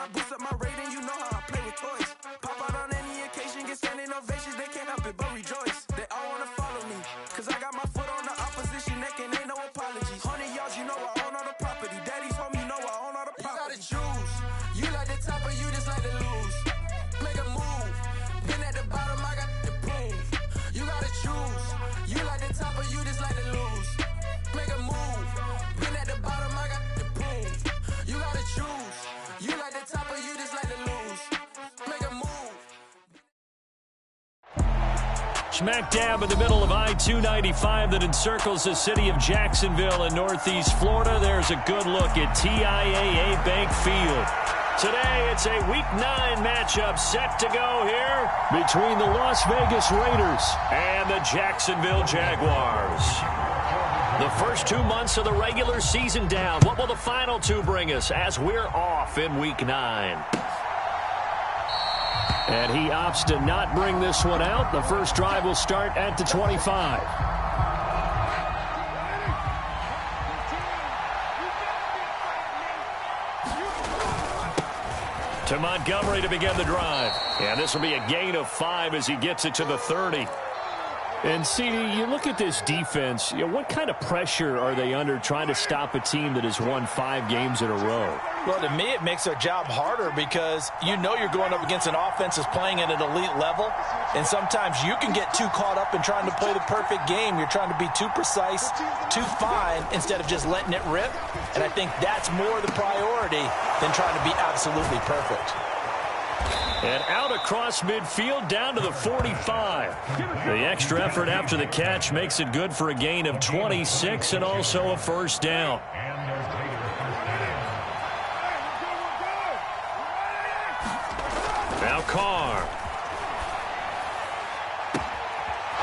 I boost up my rating, you know how I play with toys. Pop out on any occasion, get standing ovations, they can't help it but rejoice. They all wanna follow me, cause I got my foot on the opposition neck and ain't no apologies. 100 yards, you know I own all the property. Daddy's home, you know I own all the property. You gotta choose, you like the top or you just like to lose. Make a move, been at the bottom, I got to prove. You gotta choose, you like the top or you just like to lose. Make a move, been at the bottom, I got to prove. You gotta choose, you like the top or you just like to lose. Make a move. Smack dab in the middle of I-295 that encircles the city of Jacksonville in northeast Florida. There's a good look at TIAA Bank Field. Today, it's a Week 9 matchup set to go here between the Las Vegas Raiders and the Jacksonville Jaguars. The first 2 months of the regular season down. What will the final two bring us as we're off in Week 9? And he opts to not bring this one out. The first drive will start at the 25. To Montgomery to begin the drive. And this will be a gain of 5 as he gets it to the 30. And, CD, you look at this defense, what kind of pressure are they under trying to stop a team that has won 5 games in a row? Well, to me, it makes their job harder because you know you're going up against an offense that's playing at an elite level, and sometimes you can get too caught up in trying to play the perfect game. You're trying to be too precise, too fine, instead of just letting it rip, and I think that's more the priority than trying to be absolutely perfect. And out across midfield down to the 45. The extra effort after the catch makes it good for a gain of 26 and also a first down. Now Carr.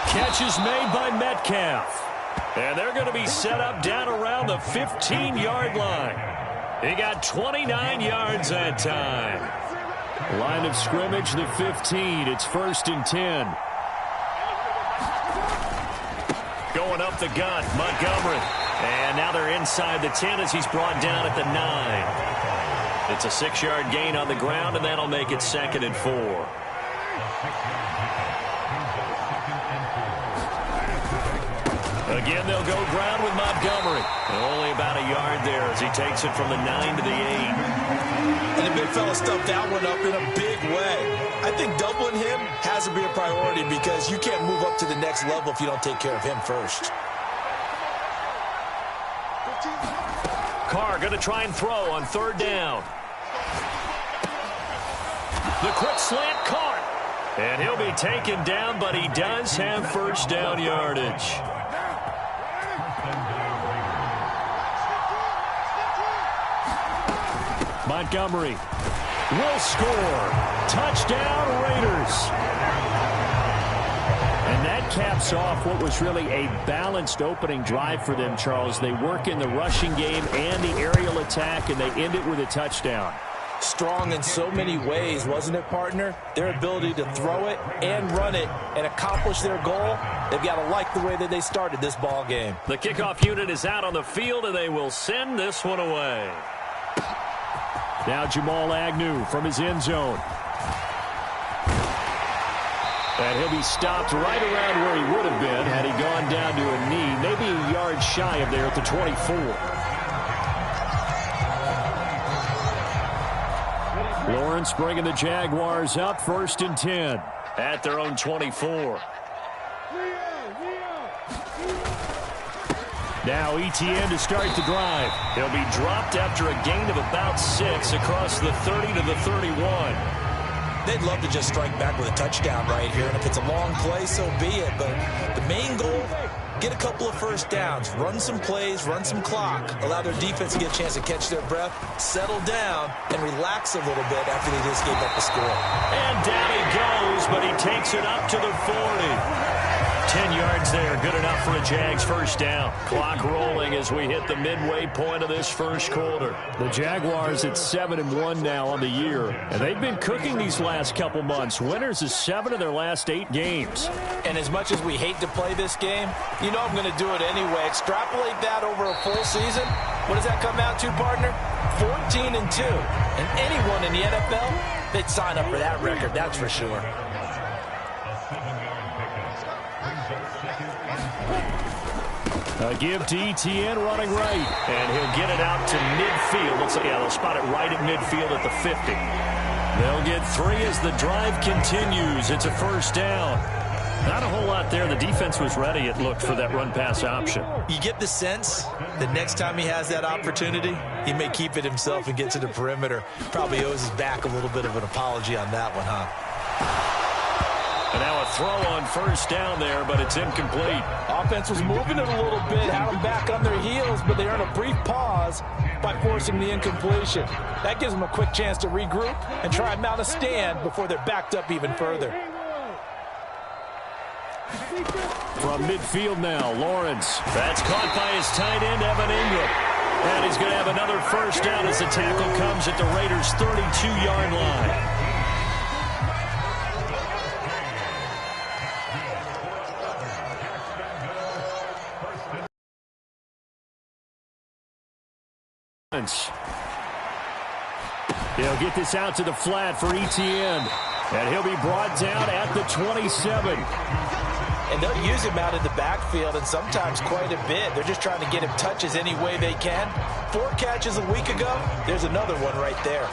Catch is made by Metcalf. And they're going to be set up down around the 15-yard line. He got 29 yards that time. Line of scrimmage, the 15. It's 1st and 10. Going up the gut, Montgomery. And now they're inside the 10 as he's brought down at the 9. It's a 6-yard gain on the ground, and that'll make it 2nd and 4. Again, they'll go ground with Montgomery. And only about a yard there as he takes it from the 9 to the 8. And the big fella stuffed that one up in a big way. I think doubling him has to be a priority because you can't move up to the next level if you don't take care of him first. Carr going to try and throw on 3rd down. The quick slant caught. And he'll be taken down, but he does have first down yardage. Montgomery will score. Touchdown, Raiders. And that caps off what was really a balanced opening drive for them, Charles. They work in the rushing game and the aerial attack, and they end it with a touchdown. Strong in so many ways, wasn't it, partner? Their ability to throw it and run it and accomplish their goal, they've got to like the way that they started this ball game. The kickoff unit is out on the field, and they will send this one away. Now Jamal Agnew from his end zone. And he'll be stopped right around where he would have been had he gone down to a knee, maybe a yard shy of there at the 24. Lawrence bringing the Jaguars up 1st and 10 at their own 24. Now Etienne to start the drive. He'll be dropped after a gain of about 6 across the 30 to the 31. They'd love to just strike back with a touchdown right here, and if it's a long play, so be it. But the main goal, get a couple of first downs, run some plays, run some clock, allow their defense to get a chance to catch their breath, settle down, and relax a little bit after they just gave up the score. And down he goes, but he takes it up to the 40. 10 yards there, good enough for a Jags first down. Clock rolling as we hit the midway point of this first quarter. The Jaguars at 7-1 now on the year, and they've been cooking these last couple months. Winners of 7 of their last 8 games. And as much as we hate to play this game, you know I'm going to do it anyway. Extrapolate that over a full season. What does that come out to, partner? 14-2. And anyone in the NFL, they'd sign up for that record, that's for sure. A give to Etienne running right, and he'll get it out to midfield. Looks like, yeah, they'll spot it right at midfield at the 50. They'll get 3 as the drive continues. It's a first down. Not a whole lot there. The defense was ready, it looked, for that run-pass option. You get the sense that next time he has that opportunity, he may keep it himself and get to the perimeter. Probably owes his back a little bit of an apology on that one, huh? And now a throw on first down there, but it's incomplete. Offense was moving it a little bit, had them back on their heels, but they earned a brief pause by forcing the incompletion. That gives them a quick chance to regroup and try and mount a stand before they're backed up even further. From midfield now, Lawrence. That's caught by his tight end, Evan Ingram. And he's going to have another first down as the tackle comes at the Raiders' 32-yard line. He'll get this out to the flat for Etienne. And he'll be brought down at the 27. And they'll use him out in the backfield, and sometimes quite a bit. They're just trying to get him touches any way they can. 4 catches a week ago. There's another one right there.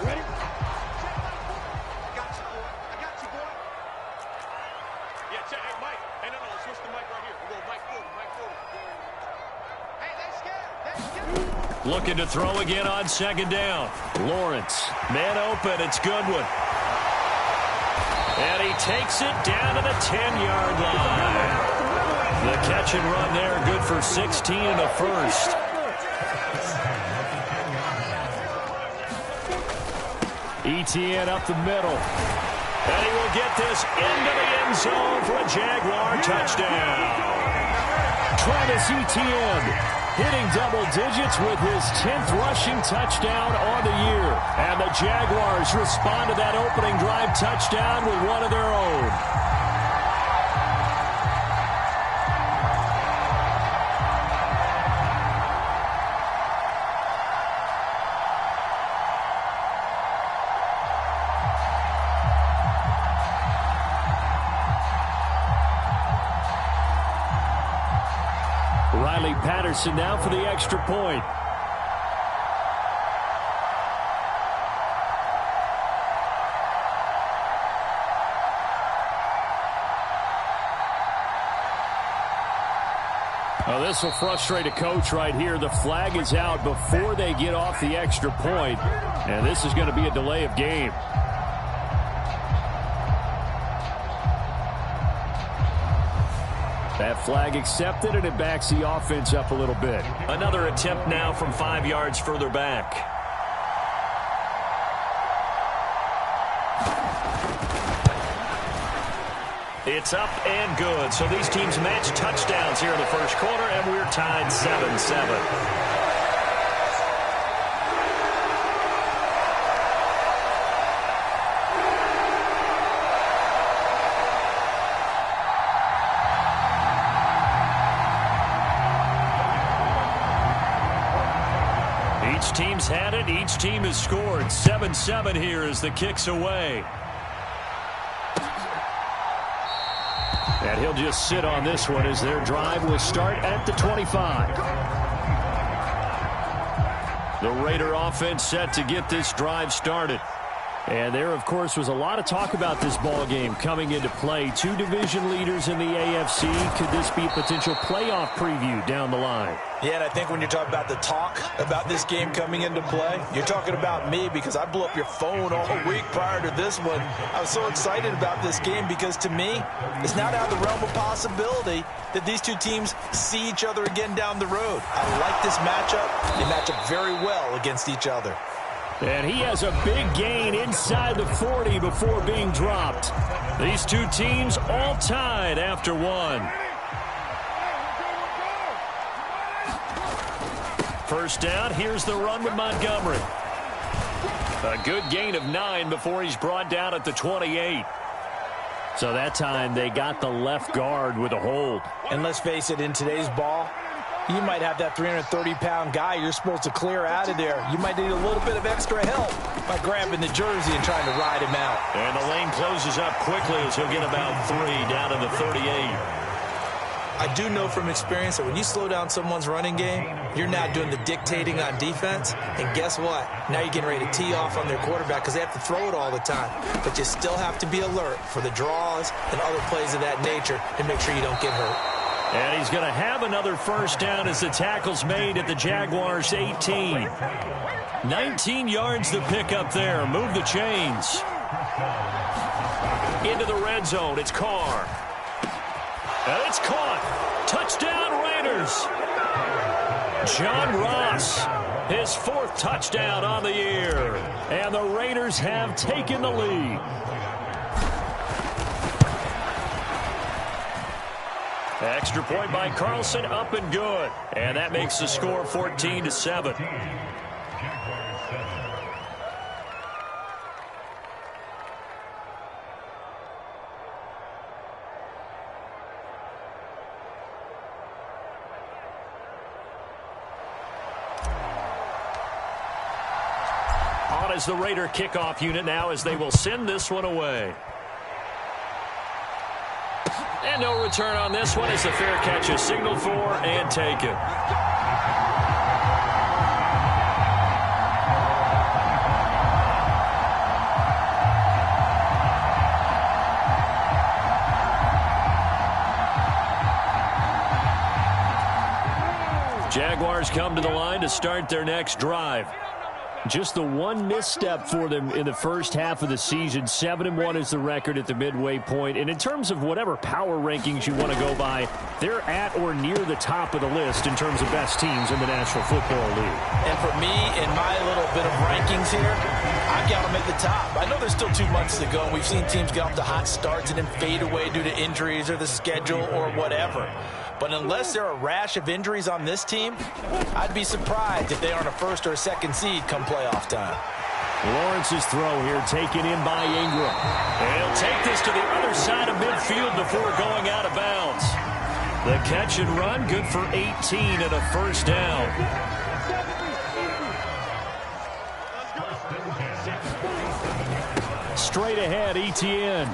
Ready? I got you, boy. Yeah, check. Hey, Mike. Hey, no, switch the mic right here. We'll go Mike Porter. Hey, they scared. Looking to throw again on second down. Lawrence, man open, it's Goodwin. And he takes it down to the 10-yard line. The catch and run there, good for 16 and a first. Etienne up the middle. And he will get this into the end zone for a Jaguar touchdown. Travis Etienne hitting double digits with his 10th rushing touchdown on the year. And the Jaguars respond to that opening drive touchdown with one of their own. Riley Patterson now for the extra point. Well, this will frustrate a coach right here. The flag is out before they get off the extra point, and this is going to be a delay of game. That flag accepted, and it backs the offense up a little bit. Another attempt now from 5 yards further back. It's up and good. So these teams match touchdowns here in the first quarter, and we're tied 7-7. Each team's had it. Each team has scored. 7-7 here as the kick's away. And he'll just sit on this one as their drive will start at the 25. The Raider offense set to get this drive started. And there, of course, was a lot of talk about this ball game coming into play. 2 division leaders in the AFC. Could this be a potential playoff preview down the line? Yeah, and I think when you're talking about the talk about this game coming into play, you're talking about me because I blew up your phone all week prior to this one. I was so excited about this game because, to me, it's not out of the realm of possibility that these 2 teams see each other again down the road. I like this matchup. They match up very well against each other. And he has a big gain inside the 40 before being dropped. These 2 teams all tied after 1. First down, here's the run with Montgomery. A good gain of 9 before he's brought down at the 28. So that time they got the left guard with a hold. And let's face it, in today's ball, you might have that 330-pound guy you're supposed to clear out of there. You might need a little bit of extra help by grabbing the jersey and trying to ride him out. And the lane closes up quickly as he'll get about 3 down to the 38. I do know from experience that when you slow down someone's running game, you're now doing the dictating on defense. And guess what? Now you're getting ready to tee off on their quarterback because they have to throw it all the time. But you still have to be alert for the draws and other plays of that nature to make sure you don't get hurt. And he's going to have another first down as the tackle's made at the Jaguars' 18. 19 yards to pick up there. Move the chains. Into the red zone. It's Carr. And it's caught. Touchdown, Raiders. John Ross, his 4th touchdown on the year. And the Raiders have taken the lead. Extra point by Carlson, up and good. And that makes the score 14-7. On is the Raider kickoff unit now as they will send this one away. And no return on this one as the fair catch is signaled for and taken. Jaguars come to the line to start their next drive. Just the one misstep for them in the first half of the season. 7-1 is the record at the midway point. And in terms of whatever power rankings you want to go by, they're at or near the top of the list in terms of best teams in the National Football League. And for me, in my little bit of rankings here, I've got them at the top. I know there's still 2 months to go. We've seen teams get off to hot starts and then fade away due to injuries or the schedule or whatever. But unless there are a rash of injuries on this team, I'd be surprised if they aren't a first or a second seed come playoff time. Lawrence's throw here taken in by Ingram. And he'll take this to the other side of midfield before going out of bounds. The catch and run, good for 18 and a first down. Straight ahead, Etienne.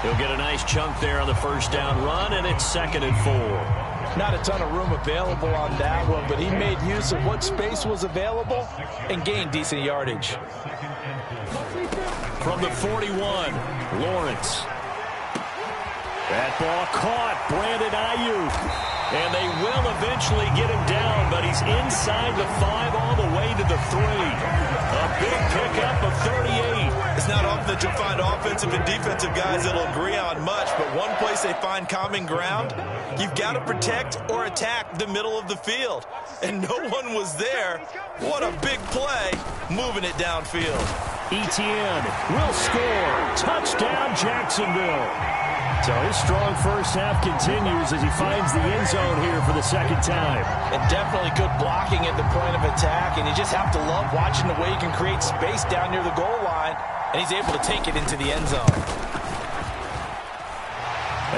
He'll get a nice chunk there on the first down run, and it's 2nd and 4. Not a ton of room available on that one, but he made use of what space was available and gained decent yardage. From the 41, Lawrence. That ball caught, Brandon Ayuk. And they will eventually get him down, but he's inside the 5 all the way to the 3. A big pickup of 38. It's not often that you'll find offensive and defensive guys that'll agree on much, but one place they find common ground, you've got to protect or attack the middle of the field. And no one was there. What a big play, moving it downfield. Etienne will score. Touchdown, Jacksonville. So his strong first half continues as he finds the end zone here for the 2nd time. And definitely good blocking at the point of attack, and you just have to love watching the way he can create space down near the goal line, and he's able to take it into the end zone.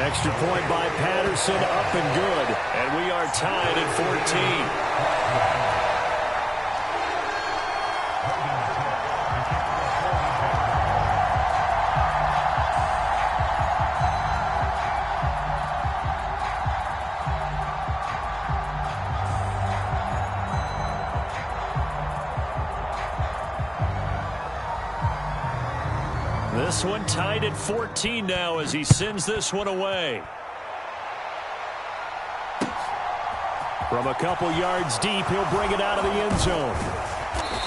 Extra point by Patterson, up and good. And we are tied at 14. This one tied at 14 now as he sends this one away. From a couple yards deep, he'll bring it out of the end zone.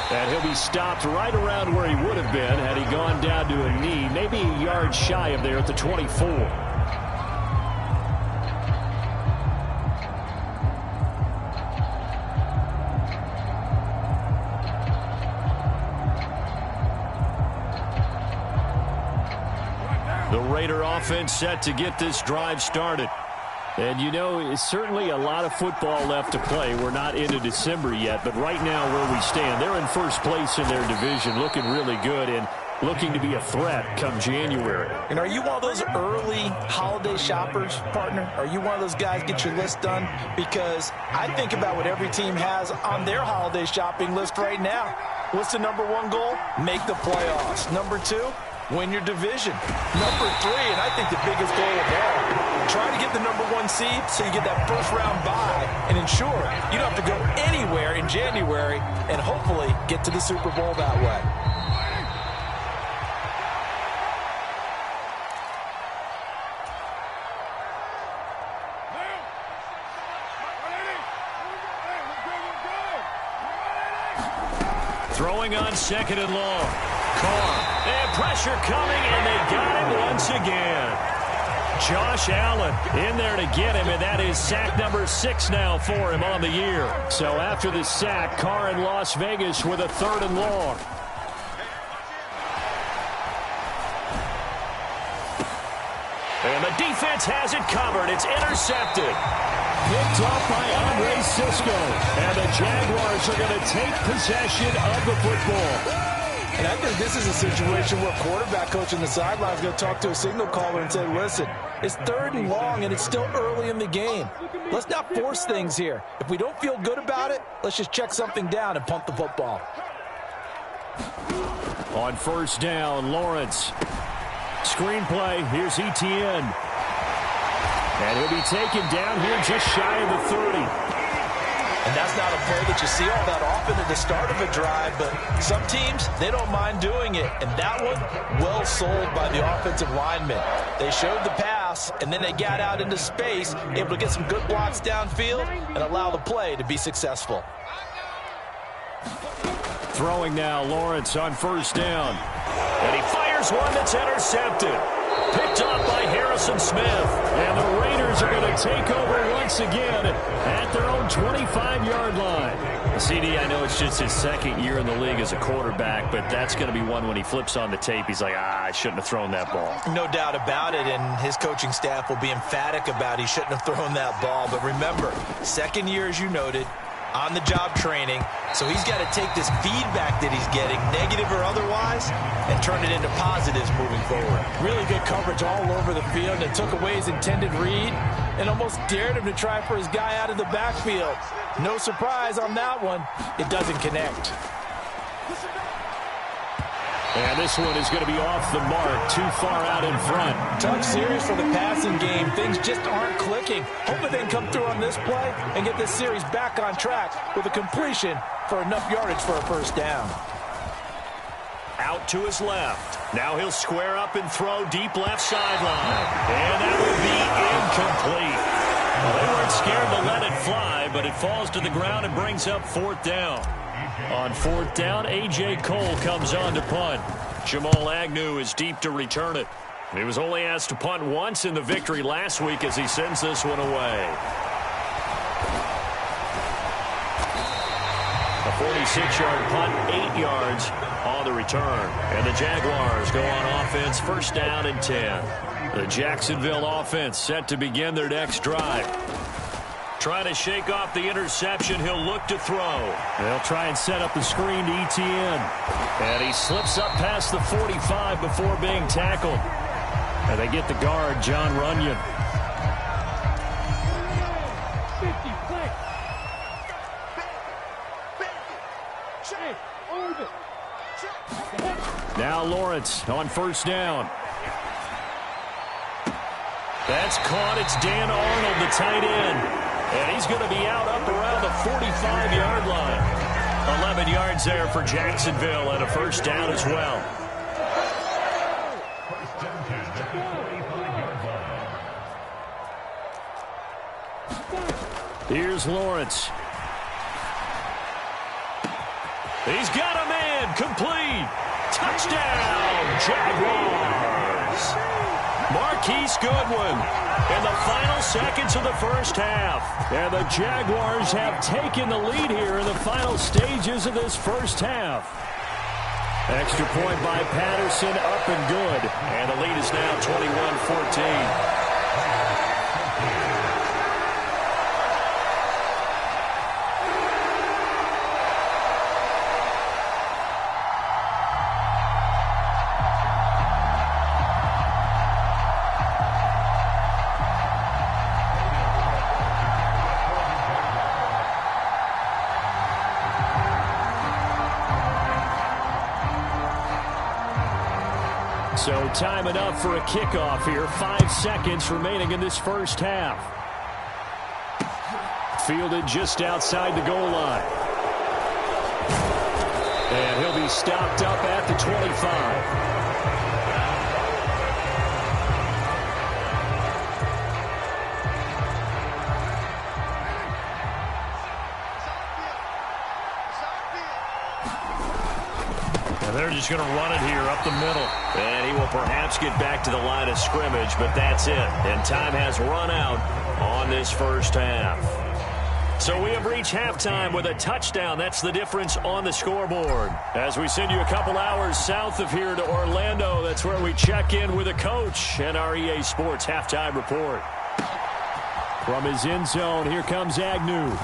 And he'll be stopped right around where he would have been had he gone down to a knee, maybe a yard shy of there at the 24. The Raider offense set to get this drive started. And, you know, it's certainly a lot of football left to play. We're not into December yet, but right now where we stand, they're in first place in their division, looking really good. And looking to be a threat come January. And are you one of those early holiday shoppers, partner? Are you one of those guys get your list done? Because I think about what every team has on their holiday shopping list right now. What's the number one goal? Make the playoffs. Number two, win your division. Number three, and I think the biggest goal of all, try to get the number one seed so you get that first round bye and ensure you don't have to go anywhere in January and hopefully get to the Super Bowl that way. Throwing on second and long. Carr. And pressure coming, and they got him once again. Josh Allen in there to get him, and that is sack number 6 now for him on the year. So after the sack, Carr in Las Vegas with a 3rd and long. And the defense has it covered. It's intercepted. Picked off by Andre Cisco. And the Jaguars are going to take possession of the football. And I think this is a situation where quarterback coach on the sideline is going to talk to a signal caller and say, listen, it's 3rd and long and it's still early in the game. Let's not force things here. If we don't feel good about it, let's just check something down and punt the football. On first down, Lawrence. Screenplay, here's Etienne. And he'll be taken down here just shy of the 30. And that's not a play that you see all that often at the start of a drive, but some teams, they don't mind doing it. And that one, well sold by the offensive lineman. They showed the pass, and then they got out into space, able to get some good blocks downfield and allow the play to be successful. Throwing now, Lawrence on first down. And he fires one that's intercepted. Picked off by Harrison Smith. And the Raiders are going to take over once again at their own 25-yard line. CD, I know it's just his 2nd year in the league as a quarterback, but that's going to be one when he flips on the tape. He's like, I shouldn't have thrown that ball. No doubt about it, and his coaching staff will be emphatic about he shouldn't have thrown that ball. But remember, 2nd year, as you noted, on-the-job training, so he's got to take this feedback that he's getting, negative or otherwise, and turn it into positives moving forward. Really good coverage all over the field, and took away his intended read and almost dared him to try for his guy out of the backfield. No surprise on that one. It doesn't connect. And this one is going to be off the mark, too far out in front. Tough series for the passing game. Things just aren't clicking. Hoping they can come through on this play and get this series back on track with a completion for enough yardage for a first down. Out to his left. Now he'll square up and throw deep left sideline. And that would be incomplete. Well, they weren't scared to let it fly, but it falls to the ground and brings up 4th down. On 4th down, A.J. Cole comes on to punt. Jamal Agnew is deep to return it. He was only asked to punt once in the victory last week as he sends this one away. A 46-yard punt, 8 yards on the return. And the Jaguars go on offense, first down and 10. The Jacksonville offense set to begin their next drive. Trying to shake off the interception. He'll look to throw. They'll try and set up the screen to Etienne. And he slips up past the 45 before being tackled. And they get the guard, John Runyon. Now Lawrence on first down. That's caught. It's Dan Arnold, the tight end. And he's going to be out up around the 45-yard line. 11 yards there for Jacksonville and a first down as well. Here's Lawrence. He's got a man. Complete. Touchdown, Jaguars. Marquise Goodwin in the final seconds of the first half. And the Jaguars have taken the lead here in the final stages of this first half. Extra point by Patterson, up and good. And the lead is now 21-14. So time enough for a kickoff here. 5 seconds remaining in this first half. Fielded just outside the goal line. And he'll be stopped up at the 25. They're just going to run it here up the middle. And he will perhaps get back to the line of scrimmage, but that's it. And time has run out on this first half. So we have reached halftime with a touchdown. That's the difference on the scoreboard. As we send you a couple hours south of here to Orlando, that's where we check in with a coach and our EA Sports halftime report. From his end zone, here comes Agnew.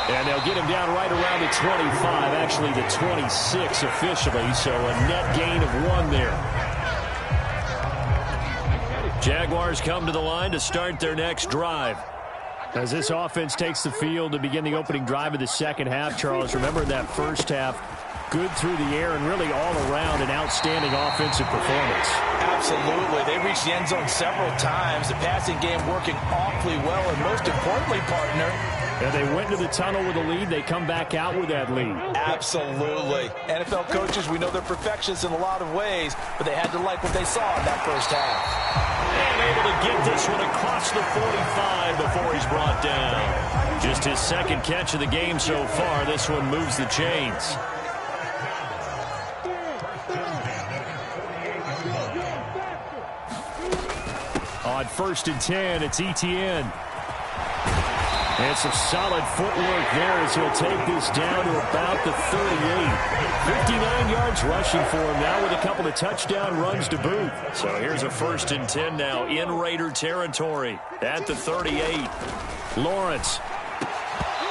And they'll get him down right around the 25, actually the 26 officially, so a net gain of 1 there. Jaguars come to the line to start their next drive. As this offense takes the field to begin the opening drive of the second half, Charles, remember in that first half, good through the air and really all around an outstanding offensive performance. Absolutely. They reached the end zone several times. The passing game working awfully well, and most importantly, partner, and they went to the tunnel with a lead. They come back out with that lead. Absolutely. NFL coaches, we know they're perfectionists in a lot of ways, but they had to like what they saw in that first half. And able to get this one across the 45 before he's brought down. Just his second catch of the game so far. This one moves the chains. On 1st and 10, it's Etienne. And some solid footwork there as he'll take this down to about the 38. 59 yards rushing for him now with a couple of touchdown runs to boot. So here's a 1st and 10 now in Raider territory at the 38. Lawrence.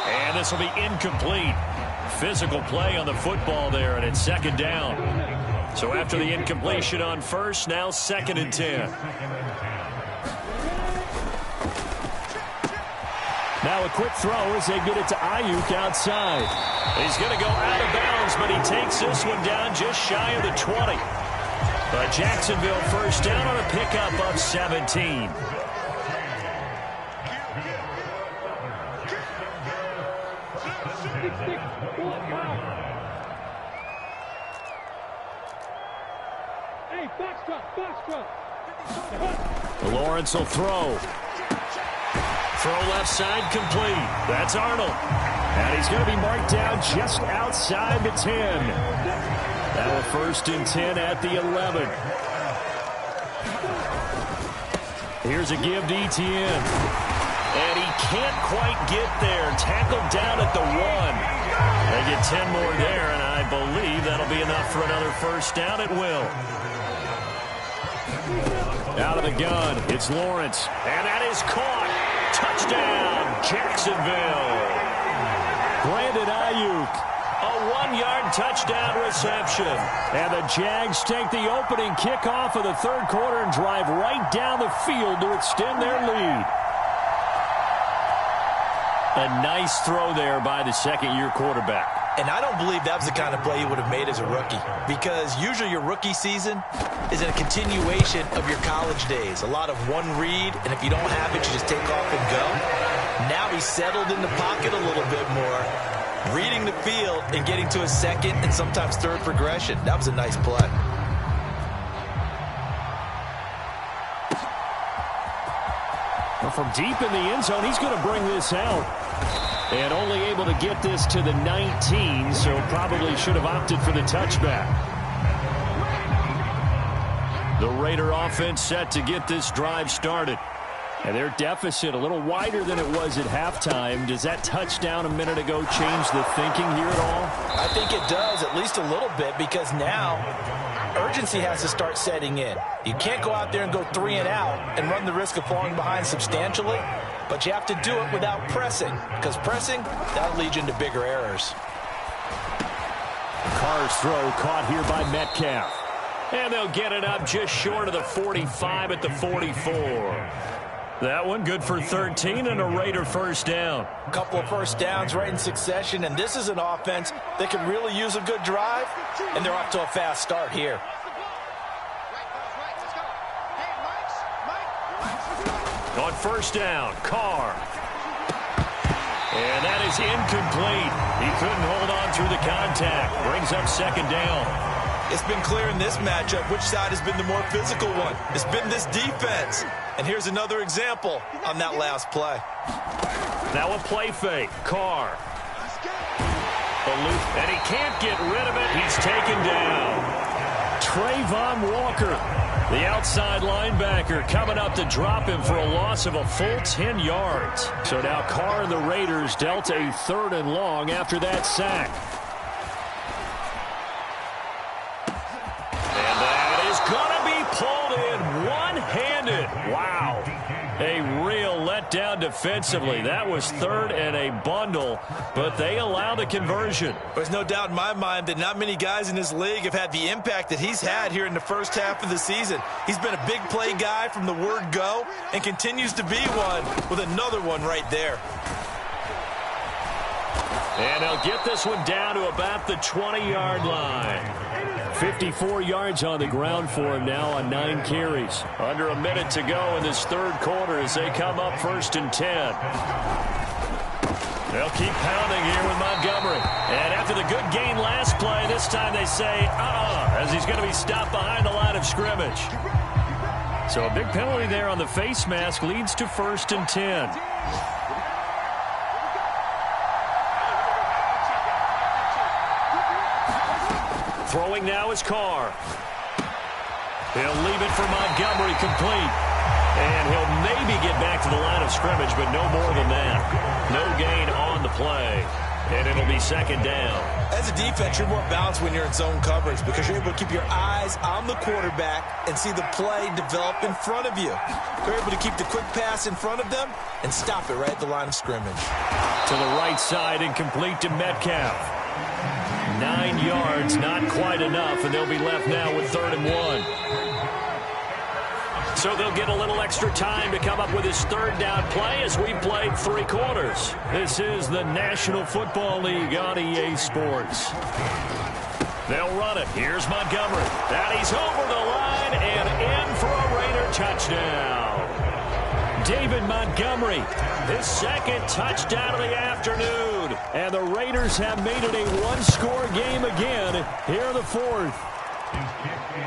And this will be incomplete. Physical play on the football there, and it's 2nd down. So after the incompletion on 1st, now 2nd and 10. Now a quick throw as they get it to Ayuk outside. He's going to go out of bounds, but he takes this one down just shy of the 20. But Jacksonville first down on a pickup of 17. Lawrence will throw. Throw left side complete. That's Arnold. And he's going to be marked down just outside the 10. Now a 1st and 10 at the 11. Here's a give to Etienne. And he can't quite get there. Tackled down at the 1. They get 10 more there, and I believe that'll be enough for another 1st down at will. Out of the gun, it's Lawrence. And that is caught. Touchdown, Jacksonville. Brandon Ayuk, a 1-yard touchdown reception. And the Jags take the opening kickoff of the 3rd quarter and drive right down the field to extend their lead. A nice throw there by the 2nd-year quarterback. And I don't believe that was the kind of play he would have made as a rookie, because usually your rookie season is a continuation of your college days. A lot of one read, and if you don't have it, you just take off and go. Now he's settled in the pocket a little bit more, reading the field and getting to his 2nd and sometimes 3rd progression. That was a nice play. Well, from deep in the end zone, he's going to bring this out. And only able to get this to the 19, so probably should have opted for the touchback. The Raider offense set to get this drive started. And their deficit a little wider than it was at halftime. Does that touchdown a minute ago change the thinking here at all? I think it does, at least a little bit, because now urgency has to start setting in. You can't go out there and go 3 and out and run the risk of falling behind substantially. But you have to do it without pressing, because pressing, that'll lead you into bigger errors. Carr's throw caught here by Metcalf. And they'll get it up just short of the 45 at the 44. That one good for 13 and a Raider 1st down. A couple of 1st downs right in succession, and this is an offense that can really use a good drive, and they're off to a fast start here. On first down, Carr. And that is incomplete. He couldn't hold on through the contact. Brings up second down. It's been clear in this matchup which side has been the more physical one. It's been this defense. And here's another example on that last play. Now a play fake. Carr. And he can't get rid of it. He's taken down. Trayvon Walker, the outside linebacker, coming up to drop him for a loss of a full 10 yards. So now Carr and the Raiders dealt a 3rd and long after that sack. And that is going to be pulled in one-handed. Wow. A real letdown defensively. That was 3rd and a bundle, but they allow the conversion. There's no doubt in my mind that not many guys in this league have had the impact that he's had here in the first half of the season. He's been a big play guy from the word go and continues to be one with another one right there. And he'll get this one down to about the 20-yard line. 54 yards on the ground for him now on 9 carries. Under a minute to go in this 3rd quarter as they come up 1st and 10. They'll keep pounding here with Montgomery. And after the good gain last play, this time they say, as he's going to be stopped behind the line of scrimmage. So a big penalty there on the face mask leads to 1st and 10. Throwing now is Carr. He'll leave it for Montgomery complete. And he'll maybe get back to the line of scrimmage, but no more than that. No gain on the play. And it'll be 2nd down. As a defense, you're more balanced when you're in zone coverage because you're able to keep your eyes on the quarterback and see the play develop in front of you. You're able to keep the quick pass in front of them and stop it right at the line of scrimmage. To the right side and complete to Metcalf. 9 yards, not quite enough, and they'll be left now with 3rd and 1. So they'll get a little extra time to come up with his 3rd down play as we've played 3 quarters. This is the National Football League on EA Sports. They'll run it. Here's Montgomery. And he's over the line and in for a Raider touchdown. David Montgomery, his 2nd touchdown of the afternoon. And the Raiders have made it a 1-score game again here in the 4th.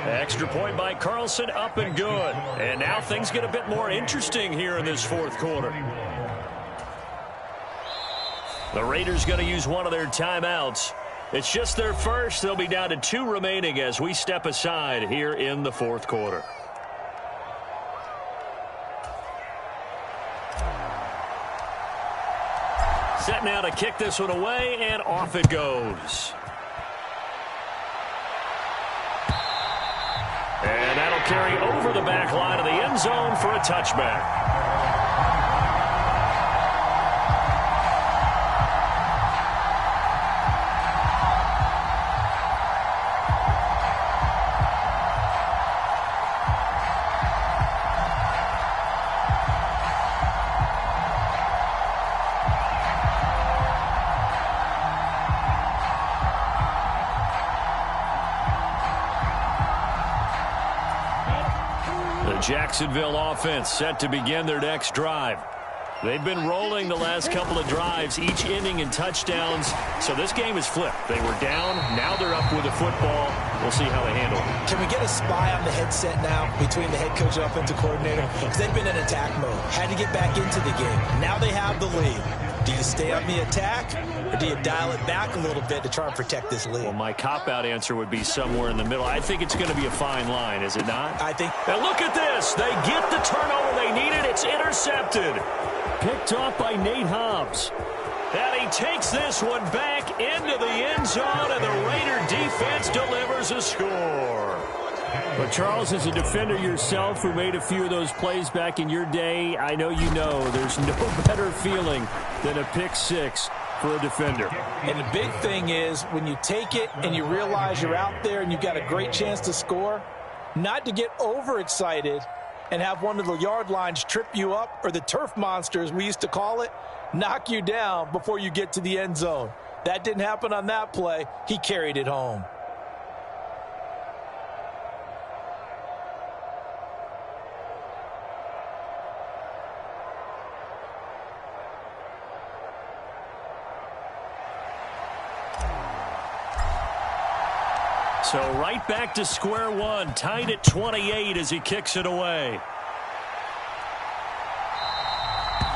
Extra point by Carlson, up and good. And now things get a bit more interesting here in this 4th quarter. The Raiders going to use one of their timeouts. It's just their first. They'll be down to 2 remaining as we step aside here in the 4th quarter. Set now to kick this one away, and off it goes. And that'll carry over the back line of the end zone for a touchback. Jacksonville offense set to begin their next drive. They've been rolling the last couple of drives, each ending in touchdowns. So this game is flipped. They were down. Now they're up with the football. We'll see how they handle it. Can we get a spy on the headset now between the head coach and offensive coordinator? Because they've been in attack mode. Had to get back into the game. Now they have the lead. Do you stay on the attack, or do you dial it back a little bit to try and protect this lead? Well, my cop-out answer would be somewhere in the middle. I think it's going to be a fine line, is it not? I think. And look at this. They get the turnover they needed. It's intercepted. Picked off by Nate Hobbs. And he takes this one back into the end zone, and the Raider defense delivers a score. But Charles, as a defender yourself who made a few of those plays back in your day, I know you know there's no better feeling than a pick six for a defender. And the big thing is when you take it and you realize you're out there and you've got a great chance to score, not to get overexcited and have one of the yard lines trip you up, or the turf monsters, we used to call it, knock you down before you get to the end zone. That didn't happen on that play. He carried it home. So right back to square one, tied at 28 as he kicks it away.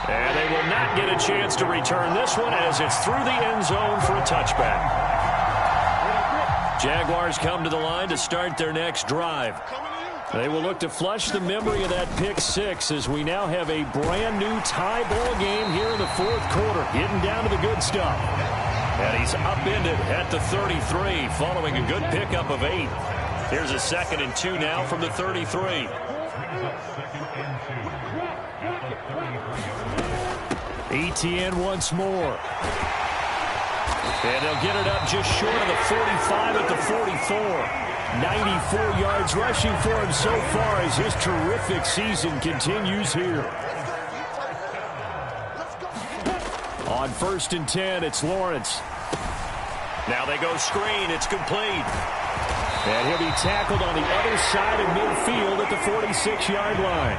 And they will not get a chance to return this one as it's through the end zone for a touchback. Jaguars come to the line to start their next drive. They will look to flush the memory of that pick six as we now have a brand new tie ball game here in the fourth quarter. Getting down to the good stuff. And he's upended at the 33 following a good pickup of 8. Here's a 2nd and 2 now from the 33. Etienne once more. And they'll get it up just short of the 45 at the 44. 94 yards rushing for him so far as his terrific season continues here. On 1st and 10, it's Lawrence. Now they go screen. It's complete. And he'll be tackled on the other side of midfield at the 46-yard line.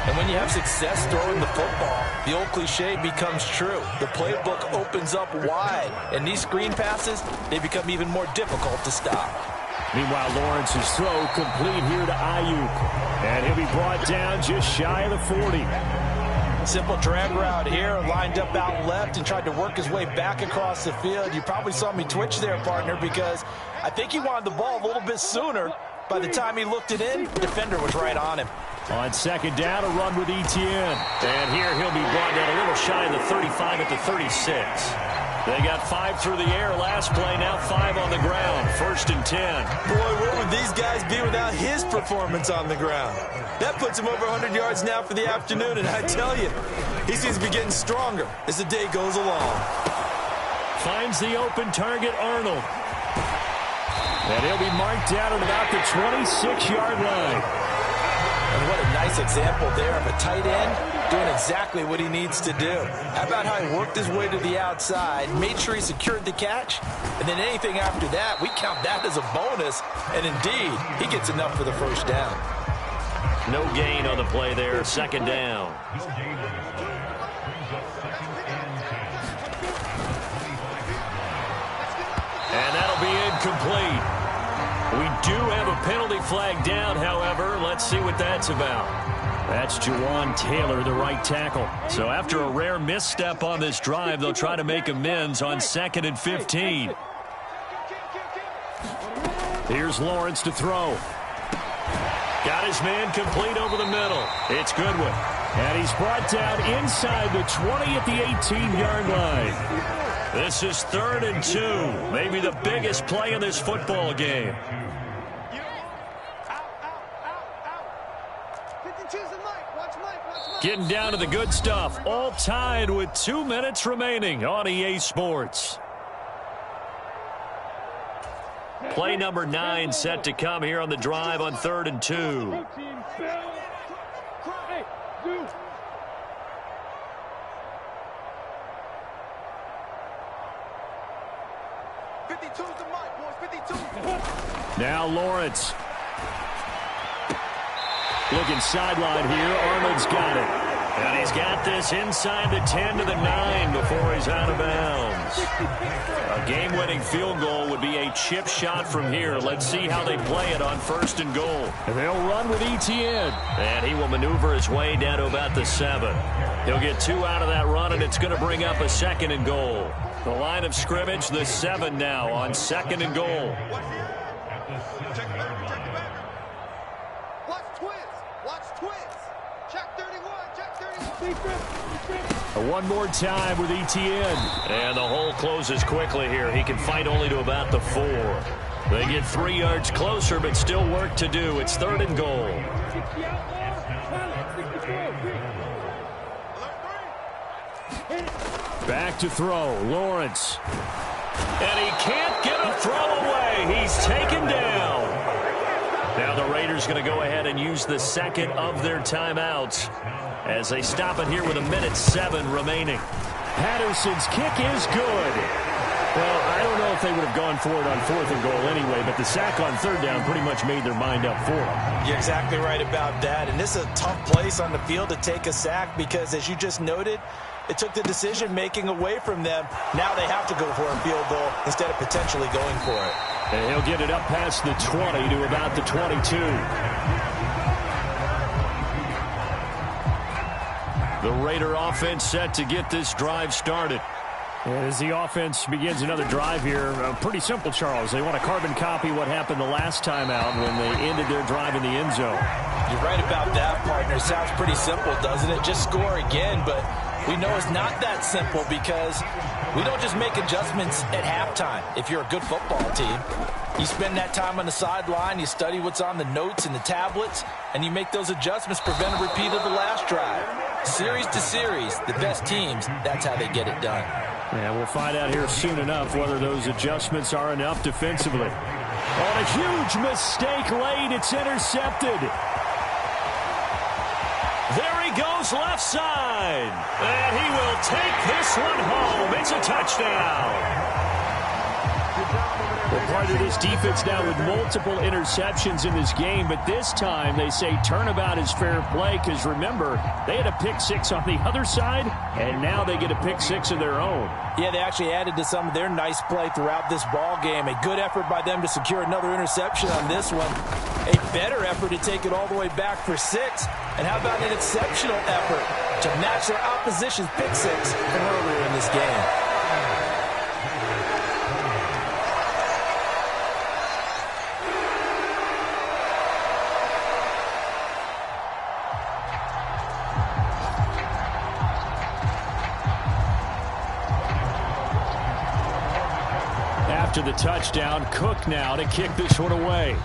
And when you have success throwing the football, the old cliche becomes true. The playbook opens up wide. And these screen passes, they become even more difficult to stop. Meanwhile, Lawrence's throw complete here to Ayuk. And he'll be brought down just shy of the 40. Simple drag route here, lined up out left and tried to work his way back across the field. You probably saw me twitch there, partner, because I think he wanted the ball a little bit sooner. By the time he looked it in, the defender was right on him. On 2nd down, a run with Etienne. And here he'll be brought down a little shy of the 35 at the 36. They got 5 through the air last play, now 5 on the ground. 1st and 10. Boy, what would these guys be without his performance on the ground? That puts him over 100 yards now for the afternoon, and I tell you, he seems to be getting stronger as the day goes along. Finds the open target, Arnold. And he'll be marked down at about the 26-yard line. And what a nice example there of a tight end doing exactly what he needs to do. How about how he worked his way to the outside, made sure he secured the catch, and then anything after that, we count that as a bonus. And indeed, he gets enough for the first down. No gain on the play there, 2nd down. And that'll be incomplete. We do have a penalty flag down, however. Let's see what that's about. That's Jawan Taylor, the right tackle. So after a rare misstep on this drive, they'll try to make amends on 2nd and 15. Here's Lawrence to throw. Got his man complete over the middle. It's Goodwin. And he's brought down inside the 20 at the 18-yard line. This is 3rd and 2. Maybe the biggest play in this football game. Getting down to the good stuff. All tied with 2 minutes remaining on EA Sports. Play number 9 set to come here on the drive on 3rd and 2. Now Lawrence. Looking sideline here. Arnold's got it. And he's got this inside the 10 to the 9 before he's out of bounds. A game-winning field goal would be a chip shot from here. Let's see how they play it on 1st and goal. And they'll run with Etienne. And he will maneuver his way down to about the 7. He'll get 2 out of that run, and it's going to bring up a 2nd and goal. The line of scrimmage, the 7 now on 2nd and goal. One more time with Etienne. And the hole closes quickly here. He can fight only to about the 4. They get 3 yards closer, but still work to do. It's 3rd and goal. Back to throw. Lawrence. And he can't get a throw away. He's taken down. Now the Raiders going to go ahead and use the 2nd of their timeouts as they stop it here with 1:07 remaining. Patterson's kick is good. Well, I don't know if they would have gone for it on 4th and goal anyway, but the sack on 3rd down pretty much made their mind up for them. You're exactly right about that. And this is a tough place on the field to take a sack because, as you just noted, It took the decision-making away from them. Now they have to go for a field goal instead of potentially going for it. And he'll get it up past the 20 to about the 22. The Raider offense set to get this drive started. As the offense begins another drive here, pretty simple, Charles. They want to carbon copy what happened the last time out when they ended their drive in the end zone. You're right about that, partner. It sounds pretty simple, doesn't it? Just score again, but we know it's not that simple because we don't just make adjustments at halftime. If you're a good football team, you spend that time on the sideline, you study what's on the notes and the tablets, and you make those adjustments, prevent a repeat of the last drive. Series to series, the best teams, that's how they get it done. Yeah, we'll find out here soon enough whether those adjustments are enough defensively. On a huge mistake late, it's intercepted. There he goes left side. And he will take this one home. It's a touchdown. Well, part of this defense now with multiple interceptions in this game, but this time they say turnabout is fair play because, remember, they had a pick six on the other side, and now they get a pick six of their own. Yeah, they actually added to some of their nice play throughout this ball game. A good effort by them to secure another interception on this one. A better effort to take it all the way back for 6. And how about an exceptional effort to match their opposition's pick six from earlier in this game? After the touchdown, Cook now to kick this one away.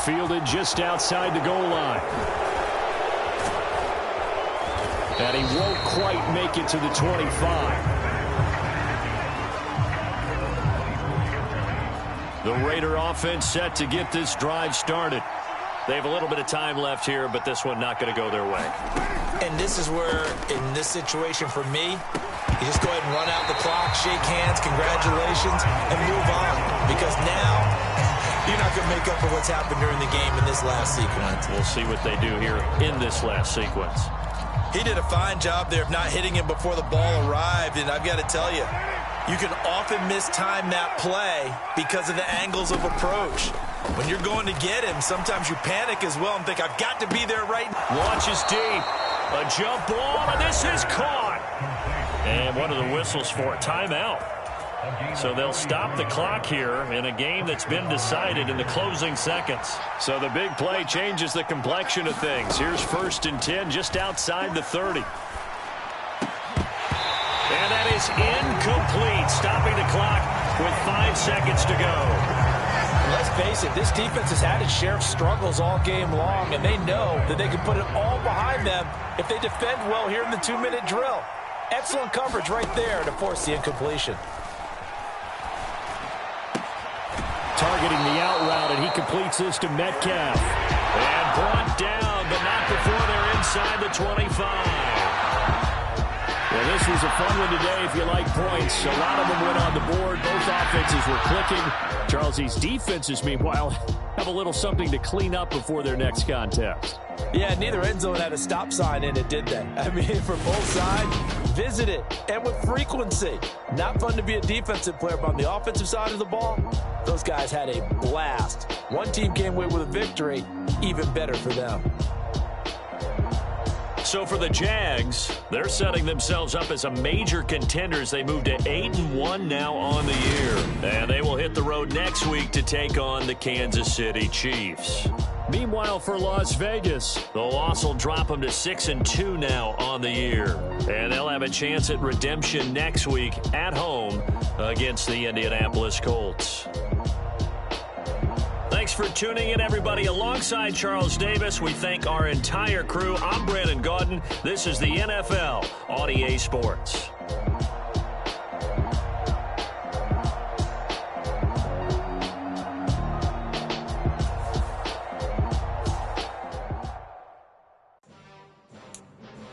Fielded just outside the goal line. And he won't quite make it to the 25. The Raider offense set to get this drive started. They have a little bit of time left here, but this one not going to go their way. And this is where, in this situation for me, you just go ahead and run out the clock, shake hands, congratulations, and move on. Because now, you're not going to make up for what's happened during the game in this last sequence. We'll see what they do here in this last sequence. He did a fine job there of not hitting him before the ball arrived, and I've got to tell you, you can often mistime that play because of the angles of approach. When you're going to get him, sometimes you panic as well and think, I've got to be there right now. Launches deep. A jump ball, and this is caught. And what are the whistles for? Timeout. So they'll stop the clock here in a game that's been decided in the closing seconds. So the big play changes the complexion of things. Here's 1st and 10 just outside the 30. And that is incomplete, stopping the clock with 5 seconds to go. Let's face it, this defense has had its share of struggles all game long, and they know that they can put it all behind them if they defend well here in the 2-minute drill. Excellent coverage right there to force the incompletion. Targeting the out route, and he completes this to Metcalf. And brought down, but not before they're inside the 25. Well, this was a fun one today if you like points. A lot of them went on the board. Both offenses were clicking. Charles, these defenses, meanwhile, have a little something to clean up before their next contest. Yeah, neither end zone had a stop sign in it, did they? I mean, from both sides, visit it, and with frequency. Not fun to be a defensive player, but on the offensive side of the ball, those guys had a blast. One team came away with a victory, even better for them. So for the Jags, they're setting themselves up as a major contender as they move to 8-1 now on the year. And they will hit the road next week to take on the Kansas City Chiefs. Meanwhile, for Las Vegas, the loss will drop them to 6-2 now on the year. And they'll have a chance at redemption next week at home against the Indianapolis Colts. Thanks for tuning in, everybody. Alongside Charles Davis, we thank our entire crew. I'm Brandon Gaudin. This is the NFL on EA Sports.